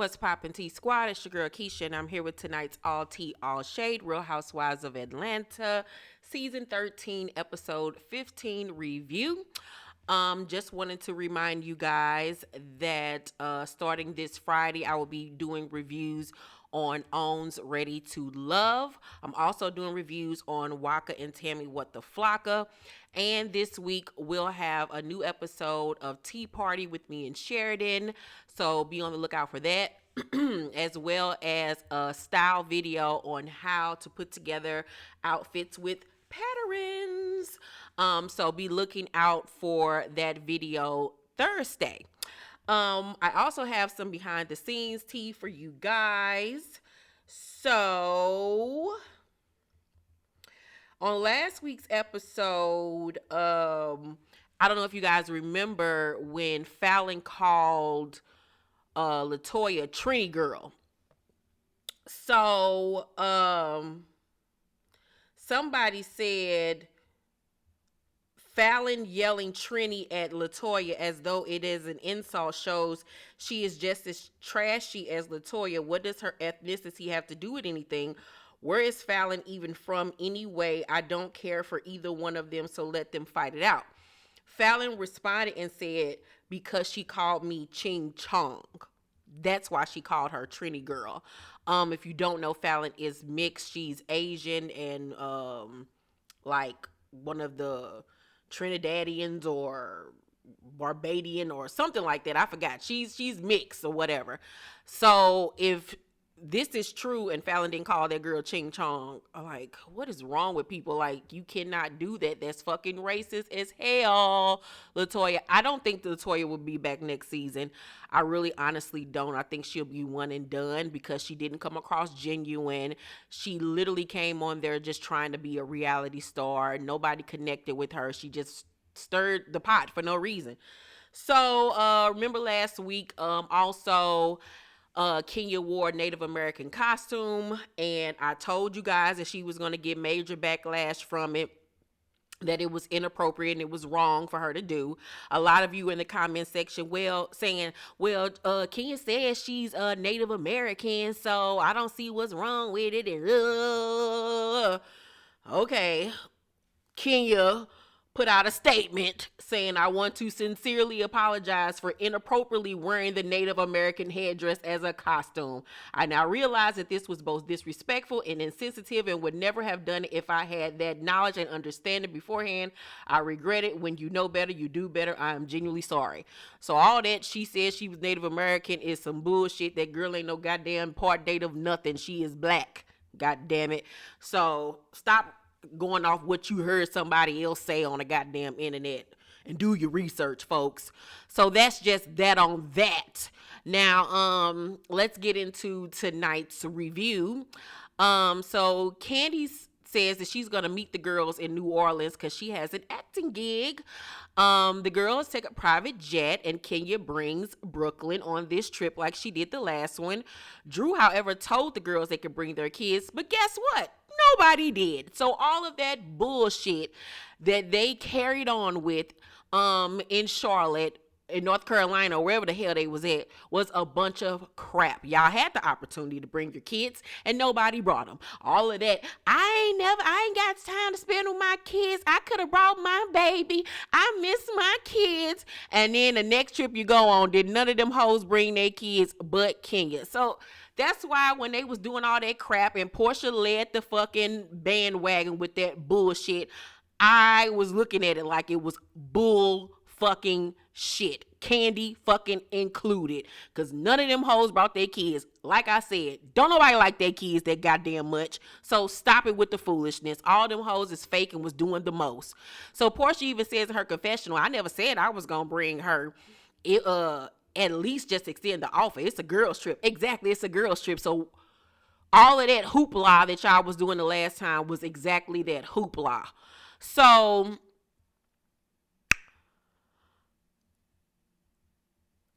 What's poppin' T Squad? It's your girl Keisha, and I'm here with tonight's All Tea, All Shade, Real Housewives of Atlanta, Season 13, Episode 15 review. Just wanted to remind you guys that starting this Friday, I will be doing reviews on Own's Ready to Love. I'm also doing reviews on Waka and Tammy What the Flocka. And this week, we'll have a new episode of Tea Party with me and Sheridan. So be on the lookout for that. As well as a style video on how to put together outfits with patterns. So be looking out for that video Thursday. I also have some behind the scenes tea for you guys. So on last week's episode, I don't know if you guys remember when Fallon called LaToya Trini girl. So somebody said Fallon yelling Trini at LaToya as though it is an insult shows she is just as trashy as LaToya. What does her ethnicity have to do with anything? Where is Fallon even from anyway? I don't care for either one of them, so let them fight it out. Fallon responded and said, because she called me Ching Chong. That's why she called her Trini girl. If you don't know, Fallon is mixed. She's Asian and like one of the Trinidadians or Barbadian or something like that. I forgot. She's mixed or whatever. So if this is true and Fallon didn't call that girl Ching Chong, like, what is wrong with people? Like, you cannot do that. That's fucking racist as hell, LaToya. I don't think LaToya will be back next season. I really honestly don't. I think she'll be one and done because she didn't come across genuine. She literally came on there just trying to be a reality star. Nobody connected with her. She just stirred the pot for no reason. So remember last week also Kenya wore a Native American costume, and I told you guys that she was going to get major backlash from it, that it was inappropriate and it was wrong for her to do. A lot of you in the comment section, saying, Kenya says she's a Native American, so I don't see what's wrong with it. And okay, Kenya put out a statement saying, I want to sincerely apologize for inappropriately wearing the Native American headdress as a costume. I now realize that this was both disrespectful and insensitive and would never have done it if I had that knowledge and understanding beforehand. I regret it. When you know better, you do better. I am genuinely sorry. So all that she said she was Native American is some bullshit. That girl ain't no goddamn part Native nothing. She is black. God damn it. So stop going off what you heard somebody else say on the goddamn internet and do your research, folks. So that's just that on that. Now, let's get into tonight's review. So Candy says that she's going to meet the girls in New Orleans because she has an acting gig. The girls take a private jet, and Kenya brings Brooklyn on this trip like she did the last one. Drew, however, told the girls they could bring their kids, but guess what? Nobody did. So all of that bullshit that they carried on with in Charlotte, in North Carolina, or wherever the hell they was at, was a bunch of crap. Y'all had the opportunity to bring your kids and nobody brought them. All of that, I ain't got time to spend with my kids. I could have brought my baby. I miss my kids. And then the next trip you go on, did none of them hoes bring their kids but Kenya. So that's why when they was doing all that crap and Porsha led the fucking bandwagon with that bullshit, I was looking at it like it was bull fucking shit. Candy fucking included. Because none of them hoes brought their kids. Like I said, don't nobody like their kids that goddamn much. So stop it with the foolishness. All them hoes is fake and was doing the most. So Porsha even says in her confessional, I never said I was going to bring her. At least just extend the offer. It's a girls trip. Exactly, it's a girls trip. So all of that hoopla that y'all was doing the last time was exactly that hoopla. So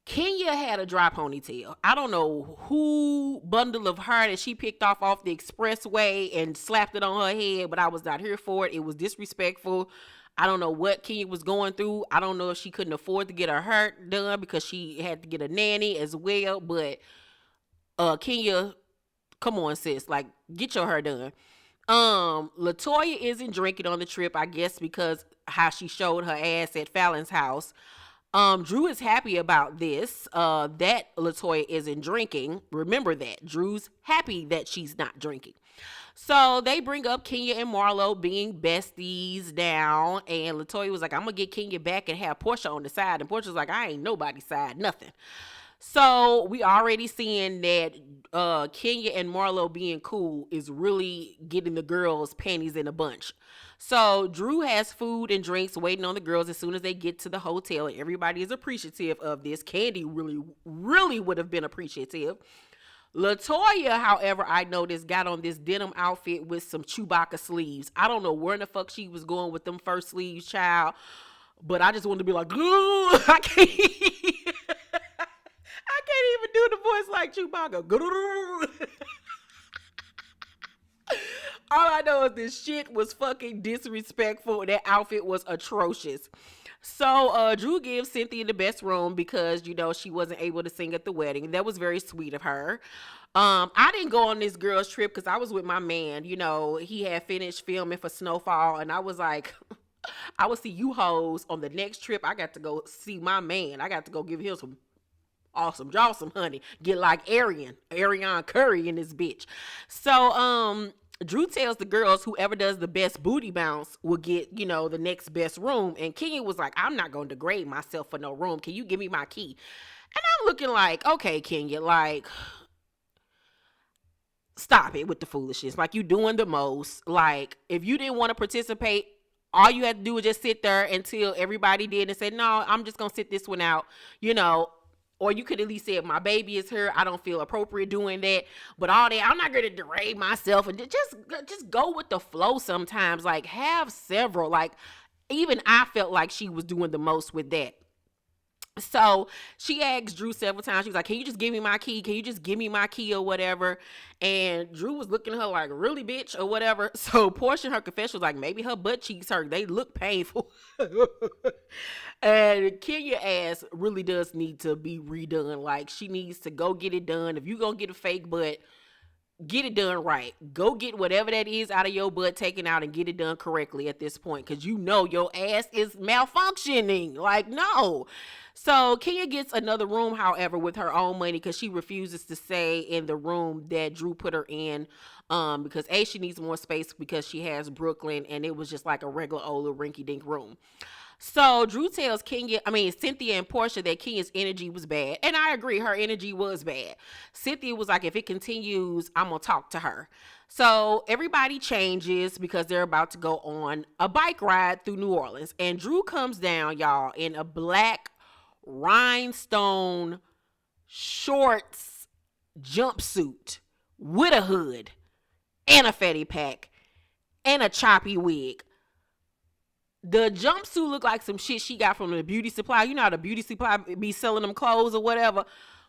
Kenya had a dry ponytail. I don't know who bundle of hair that she picked off the expressway and slapped it on her head, but I was not here for it. It was disrespectful. I don't know what Kenya was going through. I don't know if she couldn't afford to get her hair done because she had to get a nanny as well, but Kenya, come on, sis, like get your hair done. LaToya isn't drinking on the trip, I guess, because how she showed her ass at Fallon's house. Drew is happy about this. That LaToya isn't drinking. Remember that. Drew's happy that she's not drinking. So they bring up Kenya and Marlo being besties now, and LaToya was like, "I'm gonna get Kenya back and have Porsha on the side," and Porsha's like, "I ain't nobody's side, nothing." So we already seeing that Kenya and Marlo being cool is really getting the girls' panties in a bunch. So Drew has food and drinks waiting on the girls as soon as they get to the hotel, and everybody is appreciative of this. Candy really would have been appreciative. LaToya, however, I noticed got on this denim outfit with some Chewbacca sleeves. I don't know where in the fuck she was going with them first sleeves, child. But I just wanted to be like, I can't. I can't even do the voice like Chewbacca. All I know is this shit was fucking disrespectful. That outfit was atrocious. So Drew gives Cynthia the best room because, you know, she wasn't able to sing at the wedding. That was very sweet of her. I didn't go on this girl's trip because I was with my man. You know, he had finished filming for Snowfall, and I was like, I will see you hoes on the next trip. I got to go see my man. I got to go give him some awesome jawsome honey. Get like Arian Curry in this bitch. So Drew tells the girls whoever does the best booty bounce will get, you know, the next best room. And Kenya was like, I'm not going to degrade myself for no room. Can you give me my key? And I'm looking like, okay, Kenya, like, stop it with the foolishness. Like, you doing the most. Like, if you didn't want to participate, all you had to do was just sit there until everybody did and say, no, I'm just going to sit this one out, you know. Or you could at least say, my baby is here, I don't feel appropriate doing that. But all that, I'm not going to degrade myself. And just go with the flow sometimes. Like, have several. Like, even I felt like she was doing the most with that. So she asked Drew several times. She was like, can you just give me my key? Can you just give me my key or whatever? And Drew was looking at her like, really, bitch, or whatever. So Porsha, her confession was like, maybe her butt cheeks hurt. They look painful. And Kenya ass really does need to be redone. Like, she needs to go get it done. If you gonna get a fake butt, get it done right. Go get whatever that is out of your butt taken out and get it done correctly at this point. Because you know your ass is malfunctioning. Like, no. So Kenya gets another room, however, with her own money because she refuses to stay in the room that Drew put her in. Because A, she needs more space because she has Brooklyn and it was just like a regular old little rinky dink room. So Drew tells Cynthia and Porsha that Kenya's energy was bad. And I agree, her energy was bad. Cynthia was like, if it continues, I'm going to talk to her. So everybody changes because they're about to go on a bike ride through New Orleans. And Drew comes down, y'all, in a black rhinestone shorts jumpsuit with a hood and a fatty pack and a choppy wig. The jumpsuit looked like some shit she got from the beauty supply. You know how the beauty supply be selling them clothes or whatever.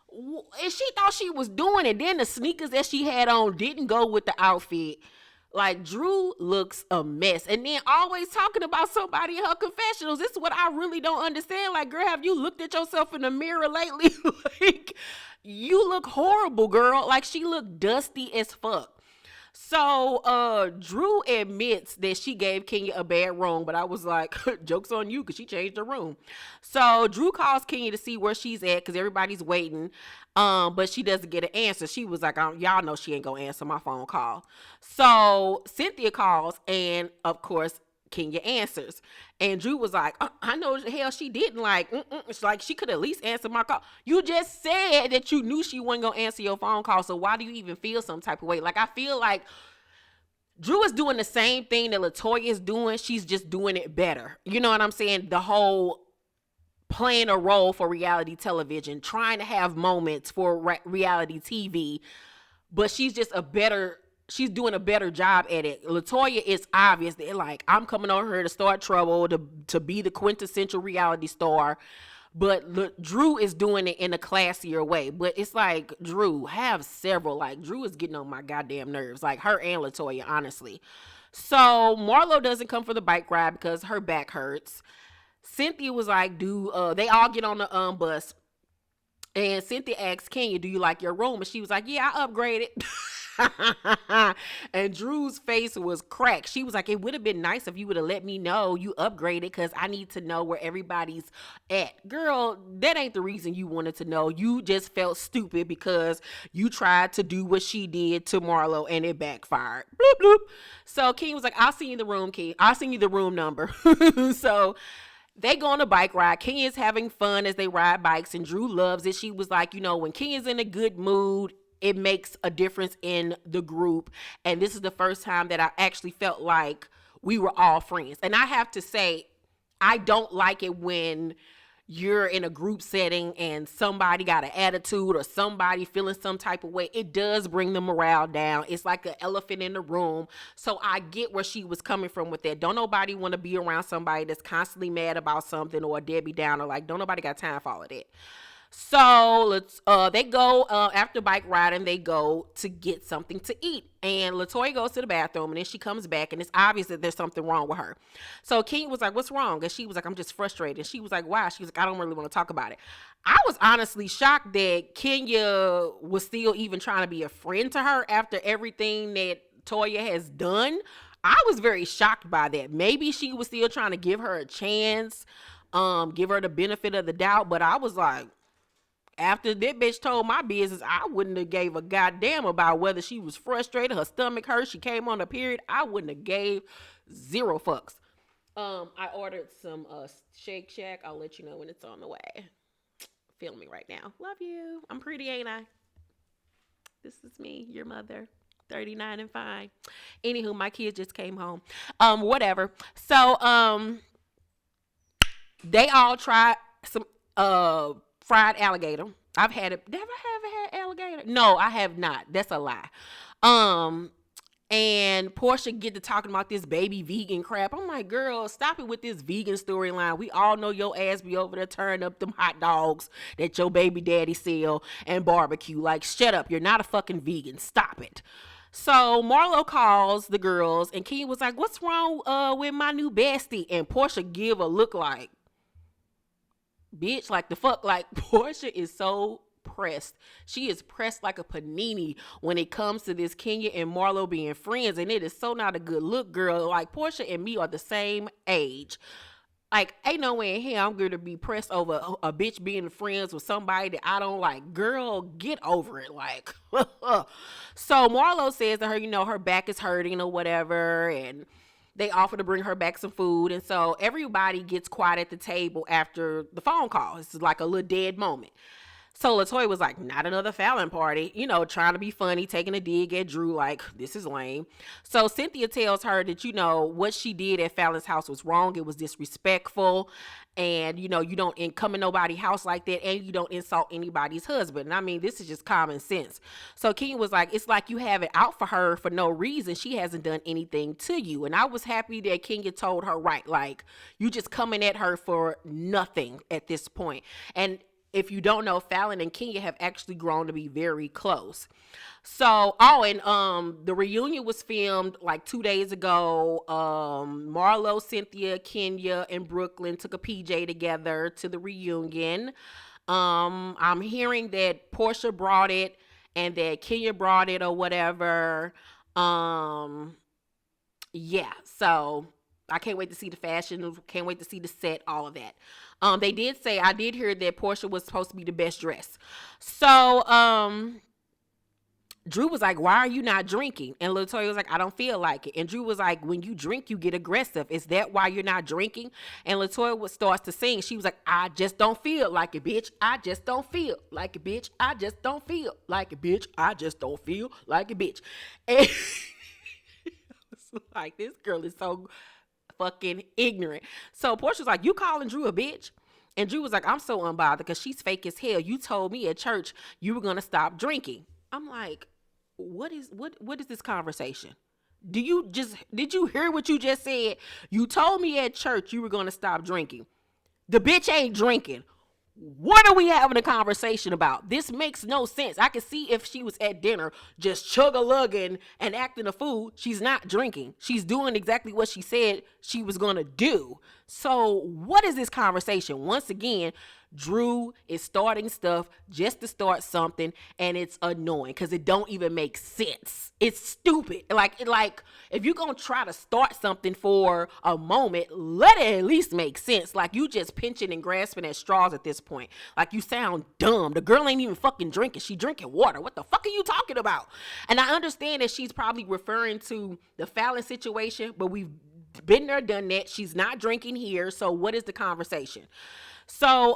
And she thought she was doing it. Then the sneakers that she had on didn't go with the outfit. Like, Drew looks a mess. And then always talking about somebody in her confessionals. This is what I really don't understand. Like, girl, have you looked at yourself in the mirror lately? Like, you look horrible, girl. Like, she looked dusty as fuck. So Drew admits that she gave Kenya a bad room, but I was like, joke's on you because she changed her room. So Drew calls Kenya to see where she's at because everybody's waiting, but she doesn't get an answer. She was like, y'all know she ain't gonna answer my phone call. So Cynthia calls, and of course Kenya answers. And Drew was like, I know the hell she didn't. Like, it's like she could at least answer my call. You just said that you knew she wasn't going to answer your phone call. So why do you even feel some type of way? Like, I feel like Drew is doing the same thing that LaToya is doing. She's just doing it better. You know what I'm saying? The whole playing a role for reality television, trying to have moments for reality TV. But she's doing a better job at it. LaToya, is obvious that, like, I'm coming on her to start trouble, to be the quintessential reality star. But Drew is doing it in a classier way. But it's like, Drew, have several. Like, Drew is getting on my goddamn nerves. Like, her and LaToya, honestly. So Marlo doesn't come for the bike ride because her back hurts. Cynthia was like, they all get on the bus. And Cynthia asked Kenya, do you like your room? And she was like, yeah, I upgraded. And Drew's face was cracked. She was like, it would have been nice if you would have let me know you upgraded because I need to know where everybody's at. Girl, that ain't the reason you wanted to know. You just felt stupid because you tried to do what she did to Marlo and it backfired. Bloop, bloop. So King was like, I'll see you in the room, King. I'll send you the room number. So they go on a bike ride. Kenya's having fun as they ride bikes, and Drew loves it. She was like, when Kenya's in a good mood, it makes a difference in the group. And this is the first time that I actually felt like we were all friends. And I have to say, I don't like it when you're in a group setting and somebody got an attitude or somebody feeling some type of way. It does bring the morale down. It's like an elephant in the room. So I get where she was coming from with that. Don't nobody want to be around somebody that's constantly mad about something or a Debbie Downer. Like, don't nobody got time for all of that. So they go after bike riding, they go to get something to eat. And LaToya goes to the bathroom, and then she comes back, and it's obvious that there's something wrong with her. So Kenya was like, what's wrong? And she was like, I'm just frustrated. And she was like, why? She was like, I don't really want to talk about it. I was honestly shocked that Kenya was still even trying to be a friend to her after everything that Toya has done. I was very shocked by that. Maybe she was still trying to give her a chance, give her the benefit of the doubt. But I was like, after that bitch told my business, I wouldn't have gave a goddamn about whether she was frustrated, her stomach hurt, she came on a period. I wouldn't have gave zero fucks. I ordered some Shake Shack. I'll let you know when it's on the way. Filming right now. Love you. I'm pretty, ain't I? This is me, your mother. 39 and fine. Anywho, my kids just came home. Whatever. So, they all tried some fried alligator. I've had it. Have I ever had alligator? No, I have not. That's a lie. And Porsha get to talking about this baby vegan crap. I'm like, girl, stop it with this vegan storyline. We all know your ass be over there tearing up them hot dogs that your baby daddy sell and barbecue. Like, shut up. You're not a fucking vegan. Stop it. So Marlo calls the girls, and Kenya was like, what's wrong with my new bestie? And Porsha give a look like, bitch, like the fuck. Like, Porsha is so pressed. She is pressed like a panini when it comes to this Kenya and Marlo being friends, and it is so not a good look, girl. Like, Porsha and me are the same age. Like, ain't no way in hell I'm gonna be pressed over a bitch being friends with somebody that I don't like. Girl, get over it. Like, so Marlo says to her, her back is hurting or whatever, and they offer to bring her back some food. And so everybody gets quiet at the table after the phone call. This is like a little dead moment. So LaToya was like, not another Fallon party, trying to be funny, taking a dig at Drew like, this is lame. So Cynthia tells her that, what she did at Fallon's house was wrong. It was disrespectful. And, you don't come in nobody's house like that, and you don't insult anybody's husband. And I mean, this is just common sense. So Kenya was like, it's like you have it out for her for no reason. She hasn't done anything to you. And I was happy that Kenya told her, right, like, you just coming at her for nothing at this point. And if you don't know, Fallon and Kenya have actually grown to be very close. So, the reunion was filmed like 2 days ago. Marlo, Cynthia, Kenya, and Brooklyn took a PJ together to the reunion. I'm hearing that Porsha brought it and that Kenya brought it or whatever. Yeah, so I can't wait to see the fashion. Can't wait to see the set, all of that. They did say, I did hear that Porsha was supposed to be the best dressed. So, Drew was like, why are you not drinking? And LaToya was like, I don't feel like it. And Drew was like, when you drink, you get aggressive. Is that why you're not drinking? And LaToya starts to sing. She was like, I just don't feel like it, bitch. I just don't feel like it, bitch. I just don't feel like it, bitch. I just don't feel like it, bitch. And I was like, this girl is so fucking ignorant. So Porsha's like, you calling Drew a bitch? And Drew was like, I'm so unbothered because she's fake as hell. You told me at church you were gonna stop drinking. I'm like, what is this conversation? Did you hear what you just said? You told me at church you were gonna stop drinking. The bitch ain't drinking. What are we having a conversation about? This makes no sense. I could see if she was at dinner just chug-a-lugging and acting a fool. She's not drinking. She's doing exactly what she said she was going to do. So what is this conversation? Once again, Drew is starting stuff just to start something, and it's annoying because it don't even make sense. It's stupid. Like if you're gonna try to start something for a moment, let it at least make sense. Like you just pinching and grasping at straws at this point. Like you sound dumb. The girl ain't even fucking drinking. She drinking water. What the fuck are you talking about? And I understand that she's probably referring to the Fallon situation, but we've been there, done that. She's not drinking here. So what is the conversation? So,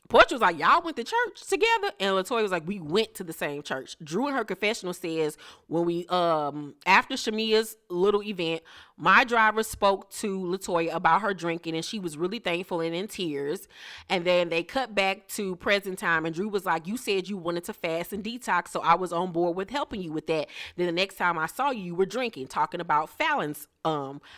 Porsha was like, y'all went to church together? And LaToya was like, we went to the same church. Drew in her confessional says, when we, after Shamia's little event, my driver spoke to LaToya about her drinking, and she was really thankful and in tears. And then they cut back to present time, and Drew was like, you said you wanted to fast and detox, so I was on board with helping you with that. Then the next time I saw you, you were drinking, talking about Fallon's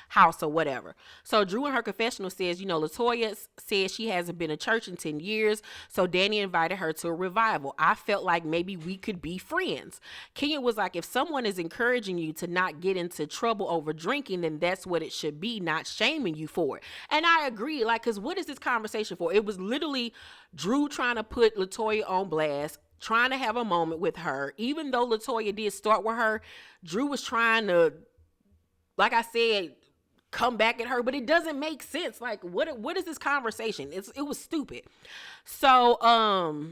house or whatever. So Drew in her confessional says, LaToya says she hasn't been to church in 10 years, so Danny invited her to a revival. I felt like maybe we could be friends. Kenya was like, if someone is encouraging you to not get into trouble over drinking, then that's what it should be, not shaming you for it. And I agree, because what is this conversation for? It was literally Drew trying to put LaToya on blast, trying to have a moment with her. Even though LaToya did start with her, Drew was trying to, like I said, come back at her, but it doesn't make sense. Like, what is this conversation? It was stupid. So,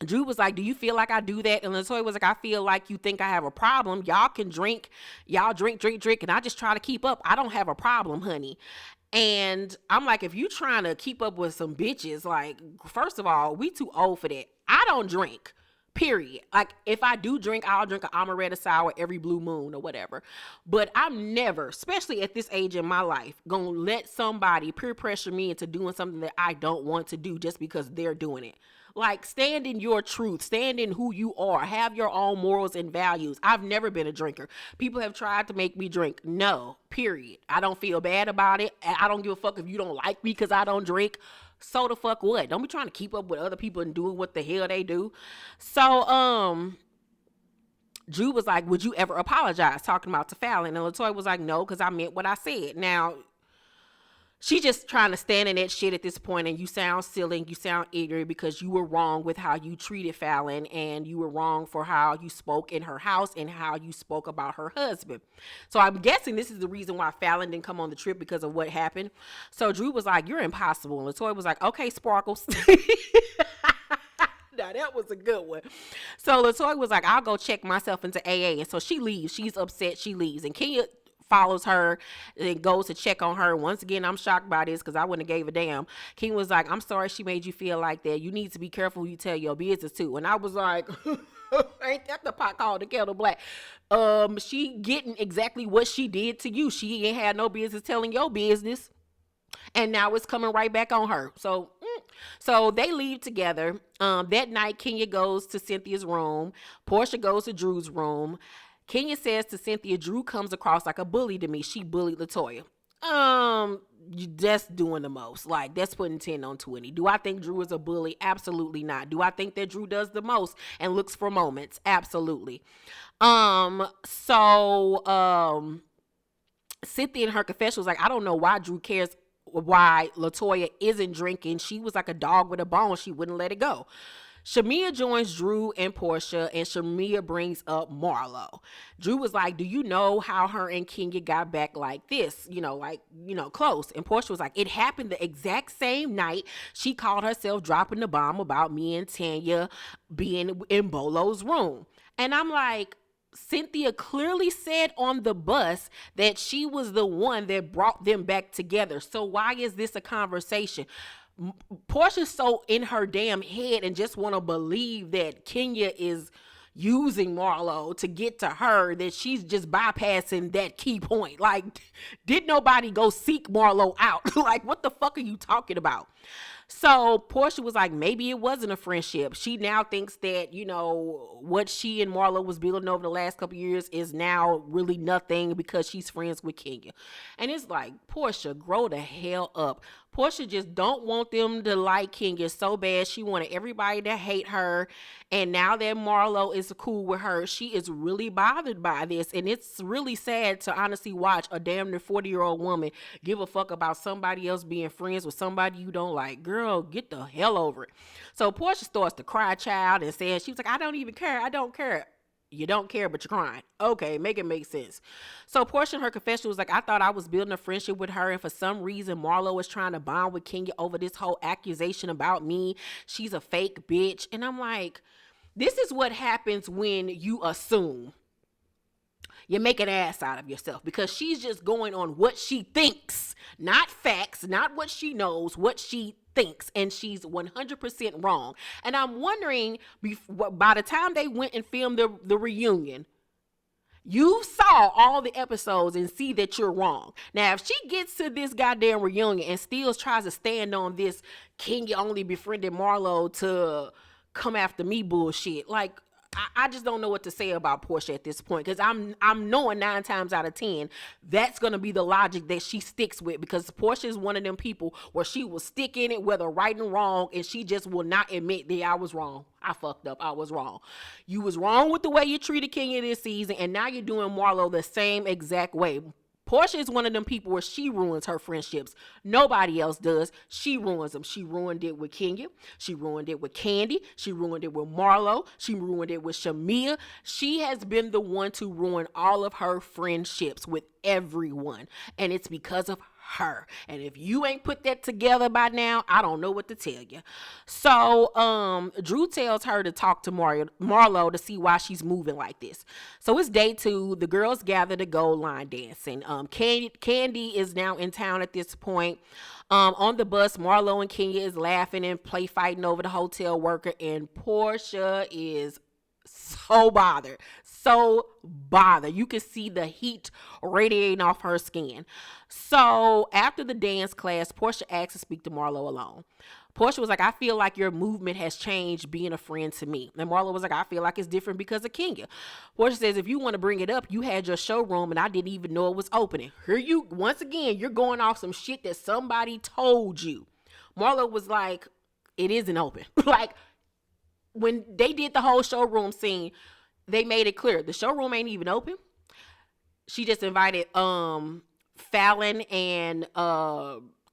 Drew was like, do you feel like I do that? And LaToya was like, I feel like you think I have a problem. Y'all can drink. Y'all drink, and I just try to keep up. I don't have a problem, honey. And I'm like, if you trying to keep up with some bitches, like, first of all, we too old for that. I don't drink. Period. Like, if I do drink, I'll drink an amaretto sour every blue moon or whatever. But I'm never, especially at this age in my life, gonna let somebody peer pressure me into doing something that I don't want to do just because they're doing it. Like, stand in your truth. Stand in who you are. Have your own morals and values. I've never been a drinker. People have tried to make me drink. No, period. I don't feel bad about it. I don't give a fuck if you don't like me because I don't drink. So the fuck what? Don't be trying to keep up with other people and doing what the hell they do. So, Drew was like, would you ever apologize? Talking about to Fallon. And LaToya was like, no, because I meant what I said. Now, she just trying to stand in that shit at this point, and you sound silly, and you sound ignorant because you were wrong with how you treated Fallon, and you were wrong for how you spoke in her house and how you spoke about her husband. So I'm guessing this is the reason why Fallon didn't come on the trip, because of what happened. So Drew was like, you're impossible. And LaToya was like, okay, Sparkles. Now that was a good one. So LaToya was like, I'll go check myself into AA. And so she leaves. She's upset. She leaves. And Kenya follows her and goes to check on her. Once again, I'm shocked by this because I wouldn't have gave a damn. King was like, I'm sorry she made you feel like that. You need to be careful who you tell your business to. And I was like, ain't that the pot called the kettle black? She getting exactly what she did to you. She ain't had no business telling your business. And now it's coming right back on her. So they leave together. That night, Kenya goes to Cynthia's room. Porsha goes to Drew's room. Kenya says to Cynthia, Drew comes across like a bully to me. She bullied LaToya. That's doing the most. Like, that's putting 10 on 20. Do I think Drew is a bully? Absolutely not. Do I think that Drew does the most and looks for moments? Absolutely. Cynthia in her confession was like, I don't know why Drew cares why LaToya isn't drinking. She was like a dog with a bone. She wouldn't let it go. Shamia joins Drew and Porsha, and Shamia brings up Marlo. Drew was like, do you know how her and Kenya got back like this? Close. And Porsha was like, it happened the exact same night she called herself dropping the bomb about me and Tanya being in Bolo's room. And I'm like, Cynthia clearly said on the bus that she was the one that brought them back together. So why is this a conversation? Portia's so in her damn head and just want to believe that Kenya is using Marlo to get to her, that she's just bypassing that key point. Like, did nobody go seek Marlo out? Like, what the fuck are you talking about? So Porsha was like, maybe it wasn't a friendship. She now thinks that, what she and Marlo was building over the last couple of years is now really nothing because she's friends with Kenya. And it's like, Porsha, grow the hell up. Porsha just don't want them to like Kenya so bad. She wanted everybody to hate her. And now that Marlo is cool with her, she is really bothered by this. And it's really sad to honestly watch a damn near 40-year-old woman give a fuck about somebody else being friends with somebody you don't like. Girl, get the hell over it. So Porsha starts to cry, child, and says, she was like, I don't even care. I don't care. You don't care, but you're crying. Okay, make it make sense. So Porsha in her confession was like, I thought I was building a friendship with her, and for some reason Marlo was trying to bond with Kenya over this whole accusation about me. She's a fake bitch. And I'm like, this is what happens when you assume. You make an ass out of yourself, because she's just going on what she thinks, not facts, not what she knows, what she thinks, and she's 100% wrong. And I'm wondering, by the time they went and filmed the reunion, you saw all the episodes and see that you're wrong. Now, if she gets to this goddamn reunion and still tries to stand on this Kenya only befriended Marlo to come after me bullshit, like, I just don't know what to say about Porsha at this point, because I'm knowing 9 times out of 10 that's going to be the logic that she sticks with, because Porsha is one of them people where she will stick in it whether right and wrong, and she just will not admit that I was wrong. I fucked up. I was wrong. You was wrong with the way you treated Kenya this season, and now you're doing Marlo the same exact way. Porsha is one of them people where she ruins her friendships. Nobody else does. She ruins them. She ruined it with Kenya. She ruined it with Candy. She ruined it with Marlo. She ruined it with Shamia. She has been the one to ruin all of her friendships with everyone. And it's because of her. And if you ain't put that together by now, I don't know what to tell you. So Drew tells her to talk to Marlo to see why she's moving like this. So it's day 2. The girls gather to go line dancing. Candy is now in town at this point. On the bus, Marlo and Kenya is laughing and play fighting over the hotel worker, and Porsha is so bothered. You can see the heat radiating off her skin. So after the dance class, Porsha asks to speak to Marlo alone. Porsha was like, I feel like your movement has changed being a friend to me. And Marlo was like, I feel like it's different because of Kenya. Porsha says, if you want to bring it up, you had your showroom and I didn't even know it was opening. Here you, once again, you're going off some shit that somebody told you. Marlo was like, it isn't open. Like, when they did the whole showroom scene, they made it clear the showroom ain't even open. She just invited Fallon and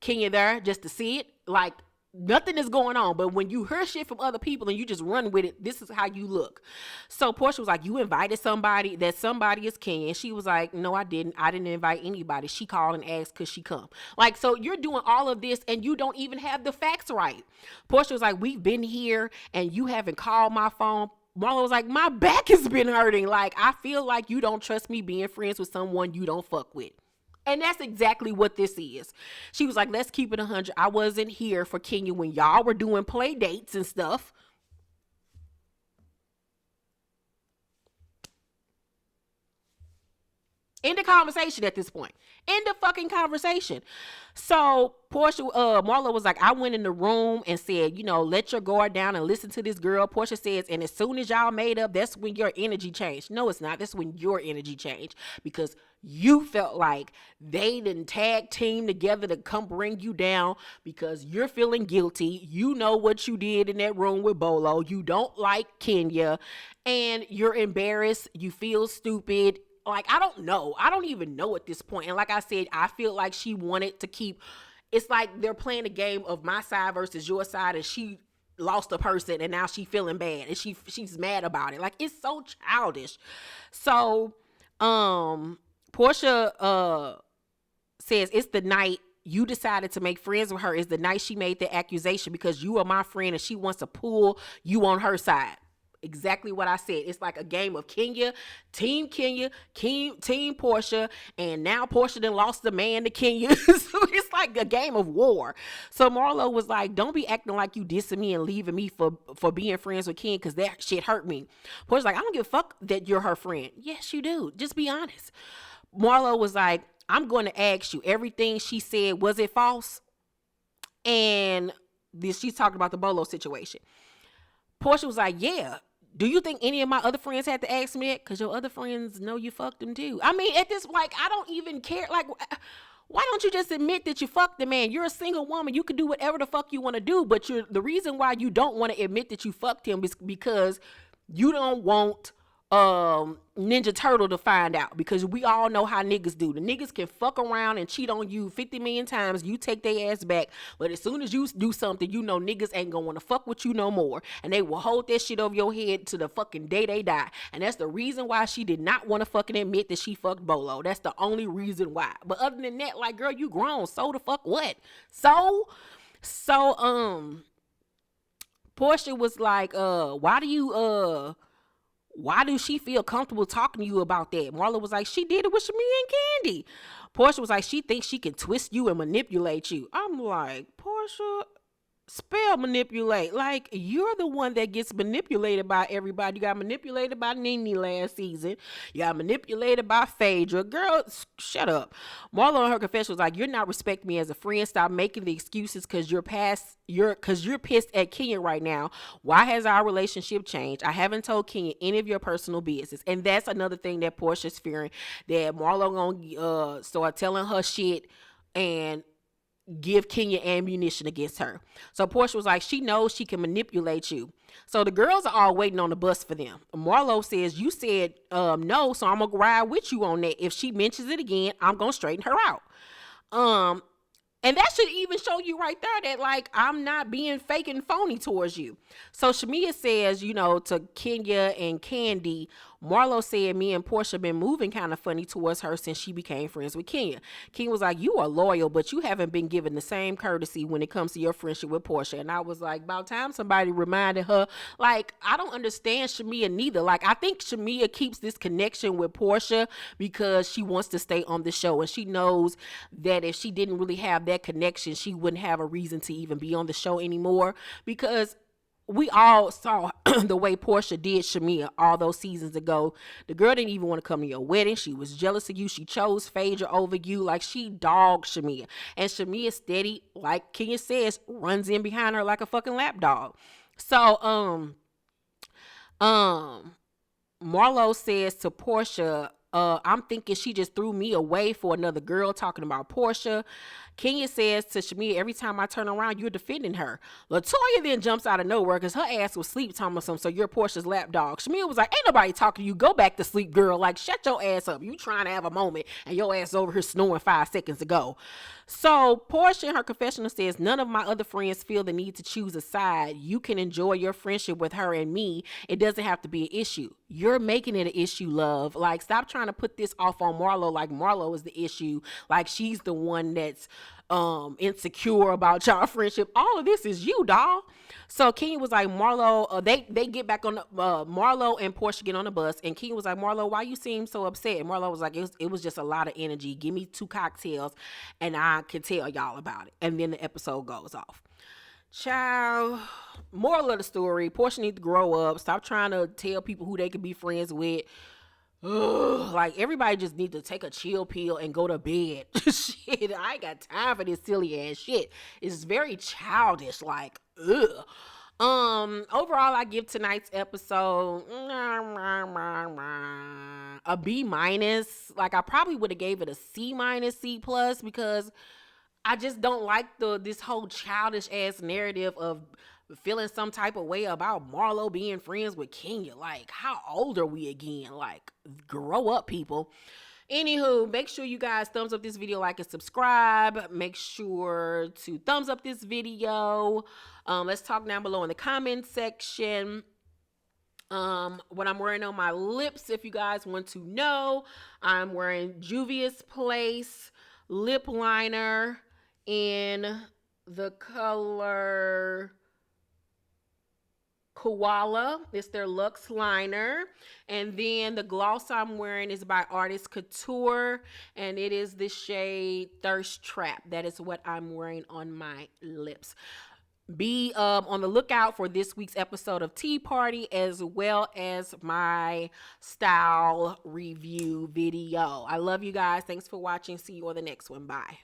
Kenya there just to see it. Like, nothing is going on. But when you hear shit from other people and you just run with it, this is how you look. So Porsha was like, you invited somebody, that somebody is Kenya. And she was like, no, I didn't invite anybody. She called and asked could she come. Like, so you're doing all of this and you don't even have the facts right. Porsha was like, we've been here and you haven't called my phone. Marlo was like, my back has been hurting. Like, I feel like you don't trust me being friends with someone you don't fuck with. And that's exactly what this is. She was like, let's keep it 100. I wasn't here for Kenya when y'all were doing play dates and stuff. End the conversation at this point. End the fucking conversation. So Marlo was like, I went in the room and said, let your guard down and listen to this girl. Porsha says, and as soon as y'all made up, that's when your energy changed. No, it's not. That's when your energy changed, because you felt like they didn't tag team together to come bring you down because you're feeling guilty. You know what you did in that room with Bolo. You don't like Kenya and you're embarrassed. You feel stupid. Like, I don't know. I don't even know at this point. And like I said, I feel like she wanted to keep, it's like they're playing a game of my side versus your side, and she lost a person and now she feeling bad and she's mad about it. Like, it's so childish. So, Porsha says it's the night you decided to make friends with her, is the night she made the accusation because you are my friend and she wants to pull you on her side. Exactly what I said. It's like a game of Kenya, team Porsha, and now Porsha done lost the man to Kenya. So it's like a game of war. So Marlo was like, don't be acting like you dissing me and leaving me for being friends with Kenya, because that shit hurt me. Porsha's like, I don't give a fuck that you're her friend. Yes, you do. Just be honest. Marlo was like, I'm going to ask you, everything she said, was it false? And she's talking about the Bolo situation. Porsha was like, yeah. Do you think any of my other friends had to ask me that? Because your other friends know you fucked them too. I mean, at this, like, I don't even care. Like, Why don't you just admit that you fucked the man? You're a single woman. You can do whatever the fuck you want to do. But the reason why you don't want to admit that you fucked him is because you don't want Ninja Turtle to find out, because we all know how niggas do. The niggas can fuck around and cheat on you 50 million times. You take their ass back, but as soon as you do something, you know niggas ain't gonna want to fuck with you no more, and they will hold that shit over your head to the fucking day they die. And that's the reason why she did not want to fucking admit that she fucked Bolo. That's the only reason why. But other than that, like, girl, you grown. So the fuck what? So Porsha was like, why do she feel comfortable talking to you about that? Marlo was like, she did it with Shamia and Candy. Porsha was like, she thinks she can twist you and manipulate you. I'm like, Porsha, spell manipulate. Like, you're the one that gets manipulated by everybody. You got manipulated by Nene last season. You got manipulated by Phaedra. Girl, shut up. Marlo in her confession was like, you're not respecting me as a friend. Stop making the excuses because you're pissed at Kenya right now. Why has our relationship changed? I haven't told Kenya any of your personal business. And that's another thing that Portia's fearing, that Marlo gonna start telling her shit and give Kenya ammunition against her. So Porsha was like, she knows she can manipulate you. So the girls are all waiting on the bus for them. Marlo says, you said no, so I'm gonna ride with you on that. If she mentions it again, I'm gonna straighten her out. And that should even show you right there that, like, I'm not being fake and phony towards you. So Shamia says, to Kenya and Candy, Marlo said me and Porsha been moving kind of funny towards her since she became friends with Kenya. Kenya was like, you are loyal, but you haven't been given the same courtesy when it comes to your friendship with Porsha. And I was like, about time somebody reminded her. Like, I don't understand Shamia neither. Like, I think Shamia keeps this connection with Porsha because she wants to stay on the show. And she knows that if she didn't really have that connection, she wouldn't have a reason to even be on the show anymore, because we all saw the way Porsha did Shamia all those seasons ago. The girl didn't even want to come to your wedding. She was jealous of you. She chose Phaedra over you. Like, she dogged Shamia. And Shamia steady, like Kenya says, runs in behind her like a fucking lapdog. So, Marlo says to Porsha, I'm thinking she just threw me away for another girl, talking about Porsha. Kenya says to Shamia, every time I turn around, you're defending her. LaToya then jumps out of nowhere because her ass was sleep talking about something, so you're Portia's lapdog. Shamia was like, ain't nobody talking to you. Go back to sleep, girl. Like, shut your ass up. You trying to have a moment, and your ass over here snoring 5 seconds ago. So Porsha in her confessional says, none of my other friends feel the need to choose a side. You can enjoy your friendship with her and me. It doesn't have to be an issue. You're making it an issue, love. Like, stop trying to put this off on Marlo like Marlo is the issue. Like, she's the one that's insecure about y'all friendship. All of this is you, doll. So Kenya was like, Marlo, they get back on the, Marlo and Porsha get on the bus, and Kenya was like, Marlo, why you seem so upset? And Marlo was like, it was just a lot of energy. Give me 2 cocktails and I can tell y'all about it. And then the episode goes off. Child, moral of the story, Porsha needs to grow up. Stop trying to tell people who they can be friends with. Ugh, like, everybody just need to take a chill pill and go to bed. Shit, I ain't got time for this silly ass shit. It's very childish. Like, ugh. Overall, I give tonight's episode a B-. Like, I probably would have gave it a C-, C+, because I just don't like this whole childish ass narrative of feeling some type of way about Marlo being friends with Kenya. Like, how old are we again? Like, grow up, people. Anywho, make sure you guys thumbs up this video, like and subscribe. Make sure to thumbs up this video. Let's talk down below in the comment section. What I'm wearing on my lips, if you guys want to know, I'm wearing Juvia's Place lip liner in the color Koala. It's their Luxe liner. And then the gloss I'm wearing is by Artist Couture, and it is the shade Thirst Trap. That is what I'm wearing on my lips. Be on the lookout for this week's episode of Tea Party, as well as my style review video. I love you guys. Thanks for watching. See you on the next one. Bye.